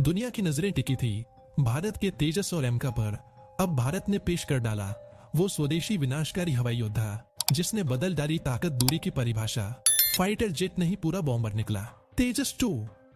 दुनिया की नजरें टिकी थी भारत के तेजस और एमका पर। अब भारत ने पेश कर डाला वो स्वदेशी विनाशकारी हवाई योद्धा जिसने बदल डाली ताकत दूरी की परिभाषा। फाइटर जेट नहीं, पूरा बॉम्बर निकला। तेजस 2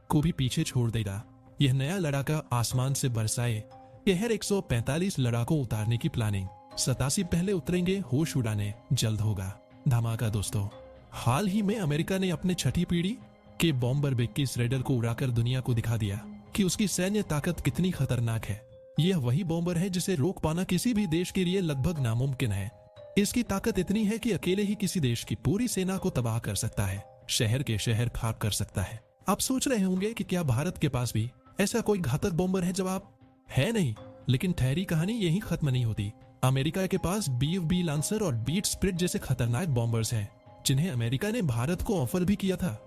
को भी पीछे छोड़ देगा। यह नया लड़ाका आसमान से बरसाए कहर 145 लड़ाकों उतारने की प्लानिंग। 87 पहले उतरेंगे, होश उड़ाने जल्द होगा धमाका। दोस्तों, हाल ही में अमेरिका ने अपने छठी पीढ़ी के बॉम्बर B-21 रेडर को उड़ाकर दुनिया को दिखा दिया कि उसकी सैन्य ताकत कितनी खतरनाक है। यह वही बॉम्बर है जिसे रोक पाना किसी भी देश के लिए लगभग नामुमकिन है। इसकी ताकत इतनी है कि अकेले ही किसी देश की पूरी सेना को तबाह कर सकता है, शहर के शहर खाक कर सकता है। आप सोच रहे होंगे कि क्या भारत के पास भी ऐसा कोई घातक बॉम्बर है? जवाब है नहीं, लेकिन ठहरी कहानी यही खत्म नहीं होती। अमेरिका के पास BFB लांसर और बीट स्प्रिट जैसे खतरनाक बॉम्बर्स हैं, जिन्हें अमेरिका ने भारत को ऑफर भी किया था,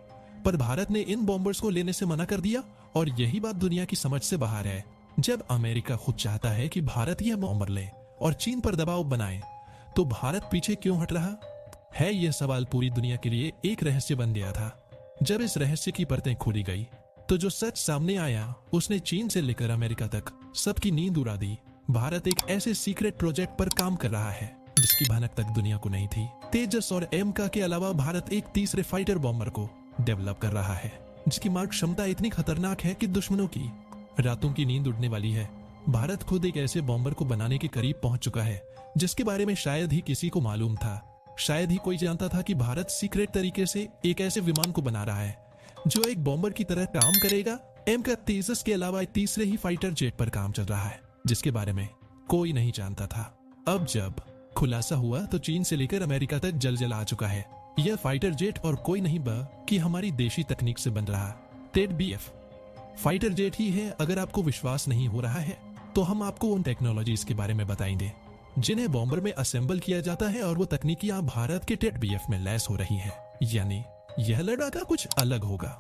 पर भारत ने इन बॉम्बर्स को लेने से मना कर दिया। और यही बात दुनिया की समझ से बाहर है। जब अमेरिका खुद चाहता है कि भारत यह बॉम्बर ले और चीन पर दबाव बनाए, तो भारत पीछे क्यों हट रहा है? यह सवाल पूरी दुनिया के लिए एक रहस्य बन गया था। जब इस रहस्य की परतें खोली गई तो जो सच सामने आया उसने चीन से लेकर अमेरिका तक सबकी नींद उड़ा दी। भारत एक ऐसे सीक्रेट प्रोजेक्ट पर काम कर रहा है जिसकी भनक तक दुनिया को नहीं थी। तेजस और एमका के अलावा भारत एक तीसरे फाइटर बॉम्बर को डेवलप कर रहा है जिसकी मार क्षमता इतनी खतरनाक है कि दुश्मनों की रातों की नींद उड़ने वाली है। भारत खुद एक ऐसे बॉम्बर को बनाने के करीब पहुंच चुका है जिसके बारे में शायद ही किसी को मालूम था। शायद ही कोई जानता था कि भारत सीक्रेट तरीके से एक ऐसे विमान को बना रहा है जो एक बॉम्बर की तरह काम करेगा। एमका तेजस के अलावा तीसरे ही फाइटर जेट पर काम चल रहा है जिसके बारे में कोई नहीं जानता था। अब जब खुलासा हुआ तो चीन से लेकर अमेरिका तक जल आ चुका है। यह फाइटर जेट और कोई नहीं कि हमारी देशी तकनीक से बन रहा टेड BF फाइटर जेट ही है। अगर आपको विश्वास नहीं हो रहा है तो हम आपको उन टेक्नोलॉजीज के बारे में बताएंगे जिन्हें बॉम्बर में असेंबल किया जाता है, और वो तकनीकियां भारत के टेड BF में लैस हो रही हैं। यानी यह लड़ाका कुछ अलग होगा।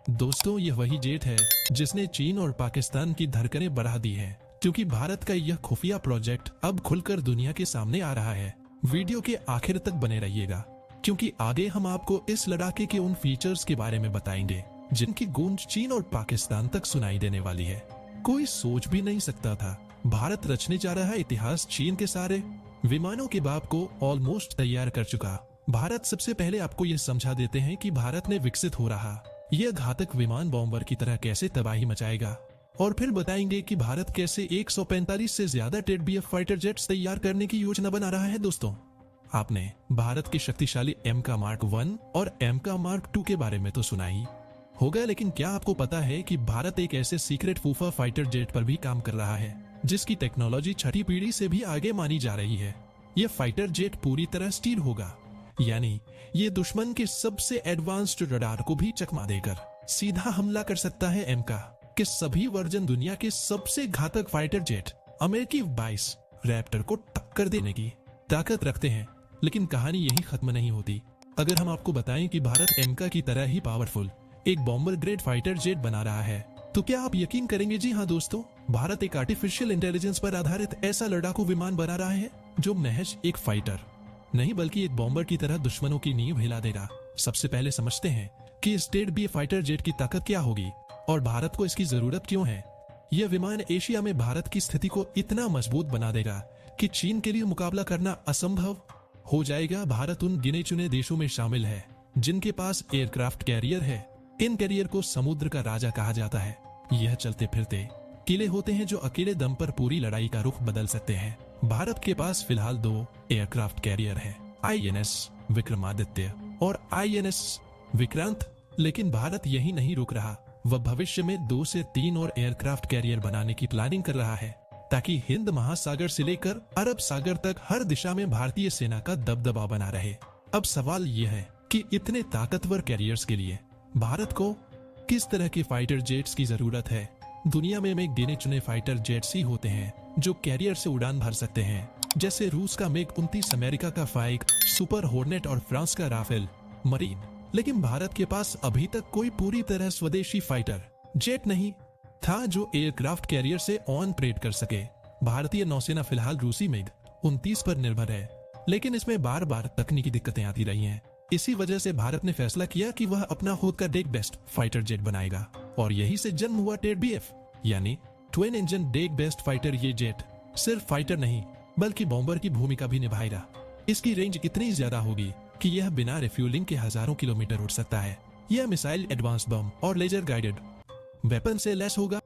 दोस्तों, यह वही जेट है जिसने चीन और पाकिस्तान की धड़कनें बढ़ा दी है, क्योंकि भारत का यह खुफिया प्रोजेक्ट अब खुलकर दुनिया के सामने आ रहा है। वीडियो के आखिर तक बने रहिएगा, क्योंकि आगे हम आपको इस लड़ाके के उन फीचर्स के बारे में बताएंगे जिनकी गूंज चीन और पाकिस्तान तक सुनाई देने वाली है। कोई सोच भी नहीं सकता था भारत रचने जा रहा इतिहास। चीन के सारे विमानों के बाप को ऑलमोस्ट तैयार कर चुका भारत। सबसे पहले आपको यह समझा देते हैं कि भारत ने विकसित हो रहा यह घातक विमान बॉम्बर की तरह कैसे तबाही मचाएगा, और फिर बताएंगे कि भारत कैसे 145 से ज्यादा टेड BF फाइटर जेट्स तैयार करने की योजना बना रहा है। दोस्तों, आपने भारत के शक्तिशाली एमका मार्क 1 और एमका मार्क 2 के बारे में तो सुना ही होगा, लेकिन क्या आपको पता है कि भारत एक ऐसे सीक्रेट फूफा फाइटर जेट पर भी काम कर रहा है जिसकी टेक्नोलॉजी छठी पीढ़ी से भी आगे मानी जा रही है। यह फाइटर जेट पूरी तरह स्टील होगा, यानी ये दुश्मन के सबसे एडवांस्ड रडार को भी चकमा देकर सीधा हमला कर सकता है। एमका के सभी वर्जन दुनिया के सबसे घातक फाइटर जेट अमेरिकी 22 रैप्टर को टक्कर देने की ताकत रखते हैं। लेकिन कहानी यही खत्म नहीं होती। अगर हम आपको बताएं कि भारत एमका की तरह ही पावरफुल एक बॉम्बर ग्रेड फाइटर जेट बना रहा है, तो क्या आप यकीन करेंगे? जी हाँ दोस्तों, भारत एक आर्टिफिशियल इंटेलिजेंस पर आधारित ऐसा लड़ाकू विमान बना रहा है जो महज एक फाइटर नहीं बल्कि एक बॉम्बर की तरह दुश्मनों की नींव हिला देगा। सबसे पहले समझते हैं कि इस टेड BF फाइटर जेट की ताकत क्या होगी और भारत को इसकी जरूरत क्यों है। यह विमान एशिया में भारत की स्थिति को इतना मजबूत बना देगा कि चीन के लिए मुकाबला करना असंभव हो जाएगा। भारत उन गिने चुने देशों में शामिल है जिनके पास एयरक्राफ्ट कैरियर है। इन कैरियर को समुद्र का राजा कहा जाता है। यह चलते फिरते किले होते हैं जो अकेले दम पर पूरी लड़ाई का रुख बदल सकते हैं। भारत के पास फिलहाल 2 एयरक्राफ्ट कैरियर है, INS विक्रमादित्य और INS विक्रांत। लेकिन भारत यही नहीं रुक रहा, वह भविष्य में 2 से 3 और एयरक्राफ्ट कैरियर बनाने की प्लानिंग कर रहा है, ताकि हिंद महासागर से लेकर अरब सागर तक हर दिशा में भारतीय सेना का दबदबा बना रहे। अब सवाल यह है कि इतने ताकतवर कैरियर्स के लिए भारत को किस तरह के फाइटर जेट्स की जरूरत है। दुनिया में गिने चुने फाइटर जेट्स ही होते हैं जो कैरियर से उड़ान भर सकते हैं, जैसे रूस का MiG-29, अमेरिका का फाइक सुपर हॉर्नेट और फ्रांस का राफेल मरीन। लेकिन भारत के पास अभी तक कोई पूरी तरह स्वदेशी फाइटर जेट नहीं था जो एयरक्राफ्ट कैरियर से ऑन ऑपरेट कर सके। भारतीय नौसेना फिलहाल रूसी MiG-29 पर निर्भर है, लेकिन इसमें बार बार तकनीकी दिक्कतें आती रही हैं। इसी वजह से भारत ने फैसला किया कि वह अपना खुद का एक बेस्ट फाइटर जेट बनाएगा, और यही से जन्म हुआ टेड BF यानी twin engine deck best fighter ये जेट सिर्फ फाइटर नहीं बल्कि बॉम्बर की भूमिका भी निभाएगा। इसकी रेंज इतनी ज्यादा होगी कि यह बिना रिफ्यूलिंग के हजारों किलोमीटर उड़ सकता है। यह मिसाइल एडवांस बम और लेजर गाइडेड वेपन से लैस होगा